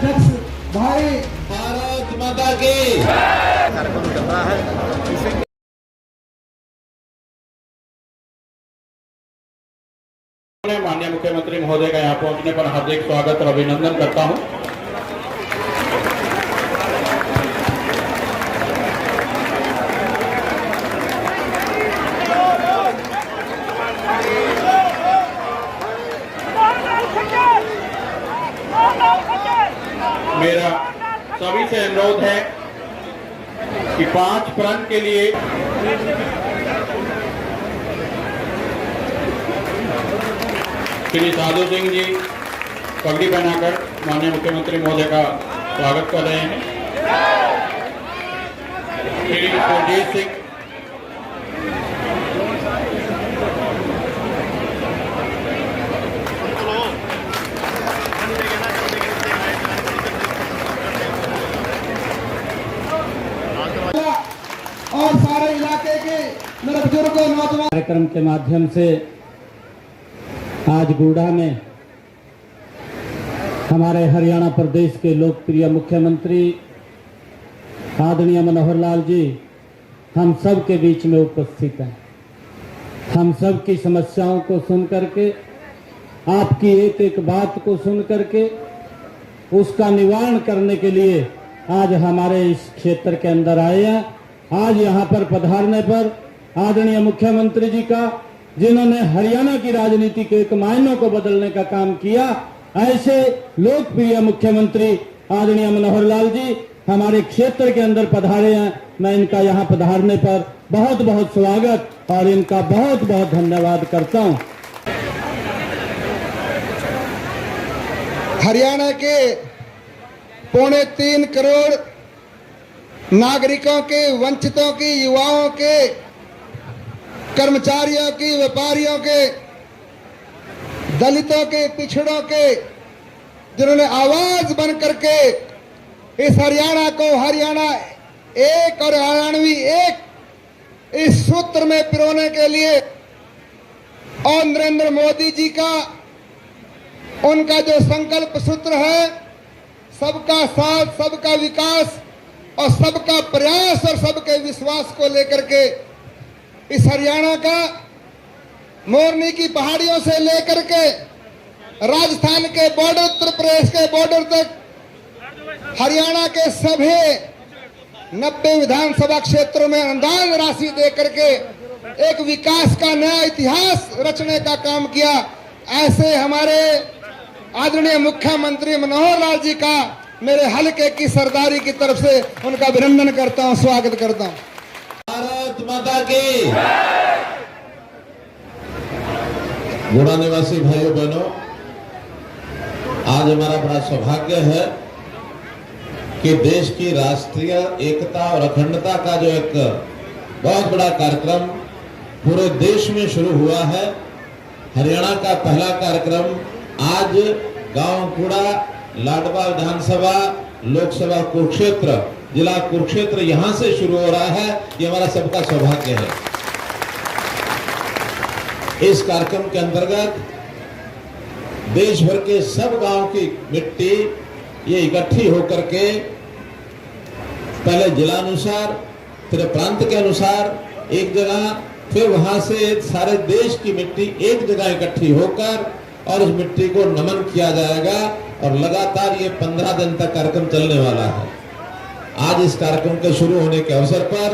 अध्यक्ष भाई भारत माता की। माननीय मुख्यमंत्री महोदय का यहाँ पहुंचने पर हार्दिक स्वागत और अभिनंदन करता हूं। मेरा सभी से अनुरोध है कि 5 प्रण के लिए श्री साधु सिंह जी पगड़ी बनाकर माननीय मुख्यमंत्री महोदय का स्वागत कर रहे हैं। श्री सुरजीत सिंह और सारे इलाके के मेरे बुजुर्गों नौजवान कार्यक्रम के माध्यम से आज गूढ़ा में हमारे हरियाणा प्रदेश के लोकप्रिय मुख्यमंत्री आदरणीय मनोहर लाल जी हम सब के बीच में उपस्थित हैं। हम सब की समस्याओं को सुन करके, आपकी एक एक बात को सुन करके उसका निवारण करने के लिए आज हमारे इस क्षेत्र के अंदर आए हैं। आज यहाँ पर पधारने पर आदरणीय मुख्यमंत्री जी का, जिन्होंने हरियाणा की राजनीति के एक मायनों को बदलने का काम किया, ऐसे लोकप्रिय मुख्यमंत्री आदरणीय मनोहर लाल जी हमारे क्षेत्र के अंदर पधारे हैं। मैं इनका यहाँ पधारने पर बहुत बहुत स्वागत और इनका बहुत बहुत धन्यवाद करता हूँ। हरियाणा के 3.25 करोड़ नागरिकों के, वंचितों की, युवाओं के, कर्मचारियों की, व्यापारियों के, दलितों के, पिछड़ों के, जिन्होंने आवाज बन करके इस हरियाणा को हरियाणा एक और हरियाणवी एक इस सूत्र में पिरोने के लिए और नरेंद्र मोदी जी का उनका जो संकल्प सूत्र है, सबका साथ, सबका विकास और सबका प्रयास और सबके विश्वास को लेकर के इस हरियाणा का मोरनी की पहाड़ियों से लेकर के राजस्थान के बॉर्डर, उत्तर प्रदेश के बॉर्डर तक हरियाणा के सभी 90 विधानसभा क्षेत्रों में अनुदान राशि दे करके एक विकास का नया इतिहास रचने का काम किया। ऐसे हमारे आदरणीय मुख्यमंत्री मनोहर लाल जी का मेरे हलके की सरदारी की तरफ से उनका अभिनंदन करता हूं, स्वागत करता हूं। भारत माता की। गूढ़ा निवासी भाइयों बहनों, आज हमारा बड़ा सौभाग्य है कि देश की राष्ट्रीय एकता और अखंडता का जो एक बहुत बड़ा कार्यक्रम पूरे देश में शुरू हुआ है। हरियाणा का पहला कार्यक्रम आज गांव गूढ़ा, लाडवा विधानसभा, लोकसभा कुरुक्षेत्र, जिला कुरुक्षेत्र यहां से शुरू हो रहा है। ये हमारा सबका सौभाग्य है। इस कार्यक्रम के अंतर्गत देश भर के सब गांव की मिट्टी ये इकट्ठी होकर के पहले जिला अनुसार, फिर प्रांत के अनुसार एक जगह, फिर वहां से सारे देश की मिट्टी एक जगह इकट्ठी होकर और उस मिट्टी को नमन किया जाएगा और लगातार ये 15 दिन तक कार्यक्रम चलने वाला है। आज इस कार्यक्रम के शुरू होने के अवसर पर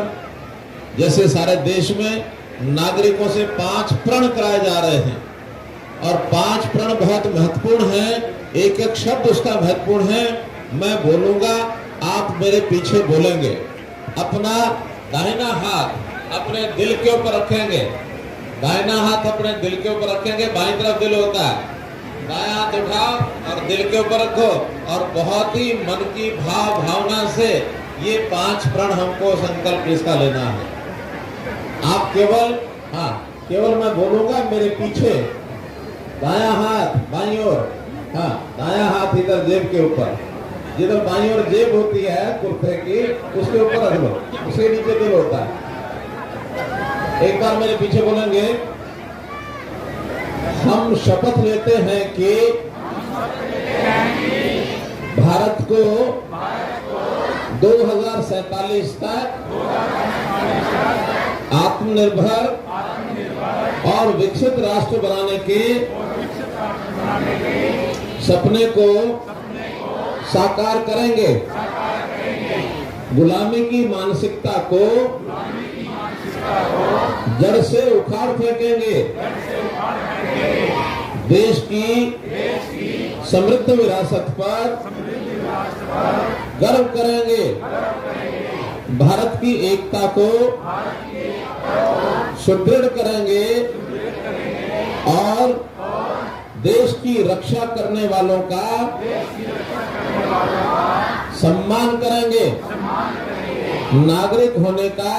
जैसे सारे देश में नागरिकों से 5 प्रण कराए जा रहे हैं और 5 प्रण बहुत महत्वपूर्ण हैं। एक एक शब्द उसका महत्वपूर्ण है। मैं बोलूंगा, आप मेरे पीछे बोलेंगे। अपना दाहिना हाथ अपने दिल के ऊपर रखेंगे, दाहिना हाथ अपने दिल के ऊपर रखेंगे, बाईं तरफ दिल होता है। दायां हाथ उठाओ और दिल के ऊपर रखो और बहुत ही मन की भावना से ये 5 प्रण हमको संकल्प इसका लेना है। आप केवल मैं बोलूंगा, मेरे पीछे दायां हाथ बाईं ओर, दायां हाथ इधर जेब के ऊपर, जिधर बाईं ओर जेब होती है कुर्ते की, उसके ऊपर रख लो, उसके नीचे दिल होता है। एक बार मेरे पीछे बोलेंगे, हम शपथ लेते हैं कि भारत को 2047 तक आत्मनिर्भर और विकसित राष्ट्र बनाने के सपने को साकार करेंगे। गुलामी की मानसिकता को जड़ से उखाड़ फेंकेंगे। देश की समृद्ध विरासत पर गर्व करेंगे। भारत की एकता को सुदृढ़ करेंगे और देश की रक्षा करने वालों का सम्मान करेंगे। नागरिक होने का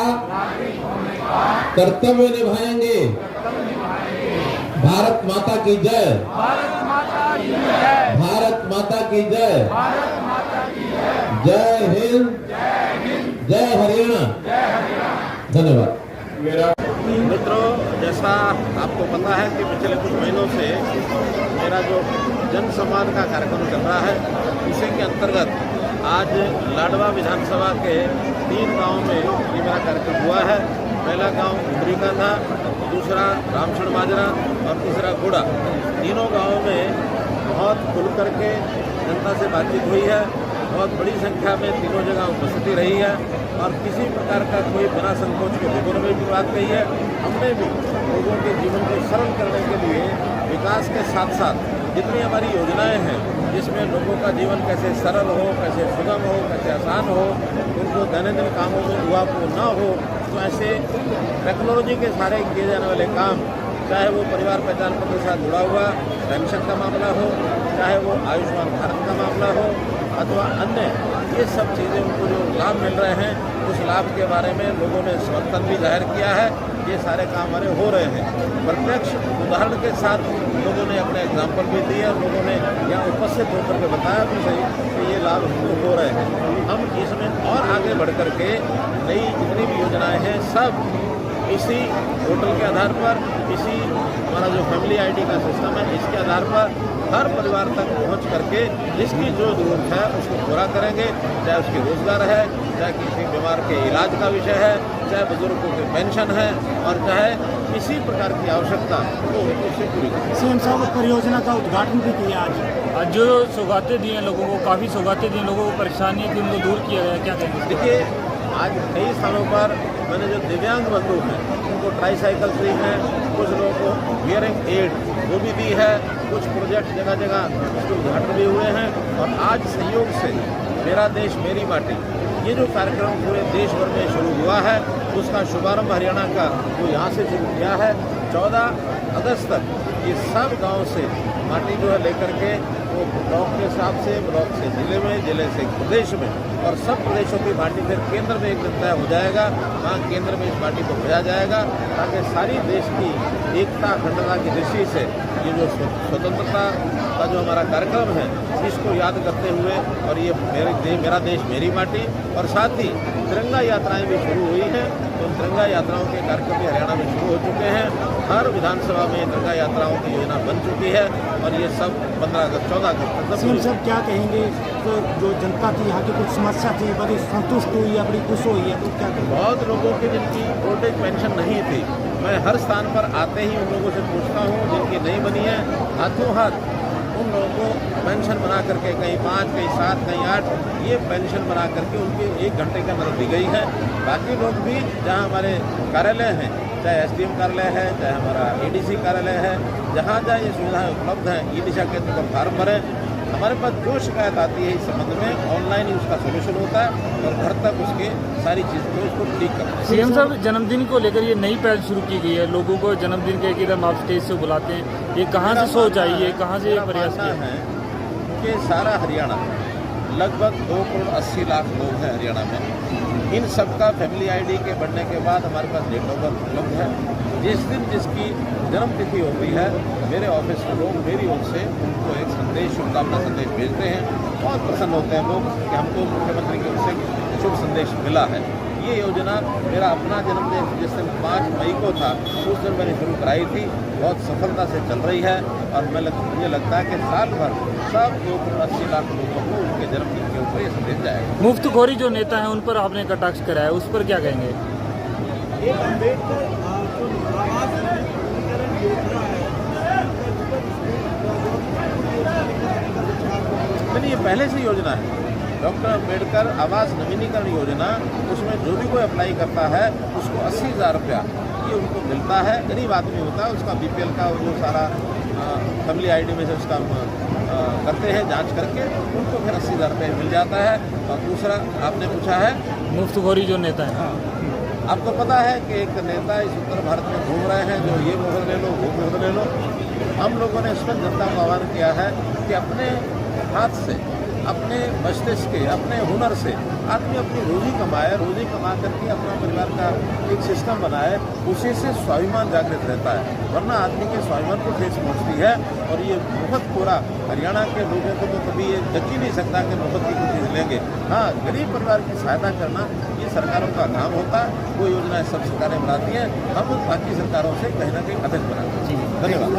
कर्तव्य निभाएंगे। भारत माता की जय। भारत माता की जय। जय हिंद, जय हरियाणा। धन्यवाद। मित्रों, जैसा आपको पता है कि पिछले कुछ महीनों से मेरा जो जन संवाद का कार्यक्रम चल रहा है, उसी के अंतर्गत आज लाडवा विधानसभा के 3 गांवों में ये मेरा कार्यक्रम हुआ है। पहला गांव उमरी का था, दूसरा रामशरण माजरा और तीसरा गुड़ा। तीनों गांवों में बहुत खुल करके जनता से बातचीत हुई है। बहुत बड़ी संख्या में तीनों जगह उपस्थिति रही है और किसी प्रकार का कोई बिना संकोच के लोगों ने भी बात कही है। हमने भी लोगों के जीवन को सरल करने के लिए विकास के साथ साथ जितनी हमारी योजनाएं हैं, जिसमें लोगों का जीवन कैसे सरल हो, कैसे सुगम हो, कैसे आसान हो, उनको दैनंदिन कामों में दुआपो न हो, तो ऐसे टेक्नोलॉजी के सारे किए जाने वाले काम, चाहे वो परिवार पहचान पत्र के साथ जुड़ा हुआ पेंशन का मामला हो, चाहे वो आयुष्मान भारत का मामला हो अथवा अन्य, ये सब चीज़ें उनको जो लाभ मिल रहे हैं, उस लाभ के बारे में लोगों ने समर्थन भी जाहिर किया है। ये सारे काम हमारे हो रहे हैं। प्रत्यक्ष उदाहरण के साथ लोगों ने अपने एग्जाम्पल भी दिए और लोगों ने यहाँ उपस्थित होकर के बताया भी सही कि ये लाभ हमको हो रहे हैं। हम इसमें और आगे बढ़ कर के नई जितनी भी योजनाएं हैं, सब इसी पोर्टल के आधार पर, इसी हमारा जो फैमिली आईडी का सिस्टम है, इसके आधार पर हर परिवार तक पहुंच करके जिसकी जो जरूरत है उसको पूरा करेंगे। चाहे उसकी रोजगार है, चाहे किसी बीमार के इलाज का विषय है, चाहे बुजुर्गों की पेंशन है और चाहे किसी प्रकार की आवश्यकता तो उससे पूरी करेंगे। सीएम साहब परियोजना का उद्घाटन भी किया आज। जो सौगातें दी हैं लोगों को, काफ़ी सौगातें दी लोगों को, परेशानी थी उनको दूर किया गया, क्या कहेंगे? देखिए, आज कई स्थानों पर मैंने जो दिव्यांग बंधु हैं उनको ट्राईसाइकिल दी हैं, कुछ लोगों को हियरिंग एड वो भी दी है, कुछ प्रोजेक्ट जगह जगह उसके उद्घाटन भी हुए हैं। और आज सहयोग से मेरा देश मेरी माटी, ये जो कार्यक्रम पूरे देश भर में शुरू हुआ है, उसका शुभारंभ हरियाणा का वो यहाँ से शुरू किया है। 14 अगस्त तक ये सब गांव से माटी जो है लेकर के वो ब्लॉक के हिसाब से, ब्लॉक से जिले में, जिले से प्रदेश में, और सब प्रदेशों की माटी फिर केंद्र में एक दिन तय हो जाएगा। वहाँ केंद्र में इस माटी को भेजा जाएगा ताकि सारी देश की एकता अखंडता की दृष्टि से ये जो स्वतंत्रता का जो हमारा कार्यक्रम है, इसको याद करते हुए, और ये मेरा देश मेरी माटी, और साथ ही तिरंगा यात्राएं भी शुरू हुई हैं। तो तिरंगा यात्राओं के कार्यक्रम भी हरियाणा में शुरू हो चुके हैं। हर विधानसभा में तिरंगा यात्राओं की योजना बन चुकी है और ये सब 15 अगस्त 14 अगस्त तक। सीएम साहब क्या कहेंगे, तो जो जनता थी यहाँ की कुछ समस्या थी, बड़ी संतुष्ट हुई है, बड़ी खुश हुई है, तो क्या कहेंगे? बहुत लोगों की जिनकी ओल्ड एज पेंशन नहीं थी, मैं हर स्थान पर आते ही उन लोगों से पूछता हूँ जिनकी नहीं बनी है, हाथों हाथ उन लोगों को पेंशन बना करके, कहीं 5, कहीं 7, कहीं 8, ये पेंशन बना करके उनके 1 घंटे की मदद दी गई है। बाकी लोग भी जहाँ हमारे कार्यालय हैं, चाहे एसडीएम कार्यालय है, चाहे हमारा एडीसी कार्यालय है, जहाँ जहाँ ये सुविधाएं उपलब्ध हैं, ई दिशा केंद्र पर फार्म भरें। हमारे पास जो शिकायत आती है इस संबंध में ऑनलाइन ही उसका सोल्यूशन होता है और घर तक उसके सारी चीज़ों को उसको ठीक करते हैं। सीएम साहब, जन्मदिन को लेकर ये नई पहल शुरू की गई है, लोगों को जन्मदिन के एकदम आप स्टेज से बुलाते हैं, ये कहाँ से सोच आई है, कहाँ से ये प्रयास किया है? कि सारा हरियाणा, लगभग 2 करोड़ 80 लाख लोग हैं हरियाणा में। इन सबका फैमिली आईडी के बढ़ने के बाद हमारे पास डेट ऑफ बर्थ उपलब्ध है। जिस दिन जिसकी जन्म तिथि होती है, मेरे ऑफिस के लोग मेरी ओर से उनको एक संदेश, शुभकामना संदेश भेजते हैं। बहुत प्रसन्न होते हैं लोग कि हमको मुख्यमंत्री की ओर से शुभ संदेश मिला है। ये योजना मेरा अपना जन्मदिन जिस दिन 5 मई को था उस दिन मैंने शुरू कराई थी, बहुत सफलता से चल रही है। और मुझे लगता है कि साल भर सब 280 लाख लोगों को उनके जन्मदिन के ऊपर ये संदेश जाएगा। मुफ्तखोरी जो नेता हैं उन पर आपने कटाक्ष करा है, उस पर क्या कहेंगे? एक अम्बेडकर जो आवास नवीनीकरण योजना है, नहीं, ये पहले से योजना है। डॉक्टर अम्बेडकर आवास नवीनीकरण योजना, उसमें जो भी कोई अप्लाई करता है उसको 80,000 रुपया ये उनको मिलता है। गरीब आदमी होता है उसका BPL का जो सारा फैमिली ID में से उसका करते हैं जांच करके, उनको फिर 80,000 रुपये मिल जाता है। और दूसरा आपने पूछा है मुफ्तखोरी जो नेता हैं, आपको पता है कि एक नेता इस उत्तर भारत में घूम रहे हैं जो ये मोहर ले लो वो मोहर ले लो। हम लोगों ने इस पर जनता को आह्वान किया है कि अपने हाथ से, अपने मस्तिष्क के, अपने हुनर से आदमी अपनी रोजी कमाए, रोजी कमा करके अपना परिवार का एक सिस्टम बनाए, उसी से स्वाभिमान जागृत रहता है। वरना आदमी के स्वाभिमान को ठेस पहुँचती है। और ये मुफ्त पूरा हरियाणा के लोगों को तो कभी ये जच ही नहीं सकता कि मुफ्त की कुछ चीज़ लेंगे। हाँ, गरीब परिवार की सहायता करना ये सरकारों का काम होता है। वो योजनाएं सब सरकारें बनाती हैं, हम बाकी सरकारों से कहीं ना कहीं अधिक बनाते हैं। धन्यवाद।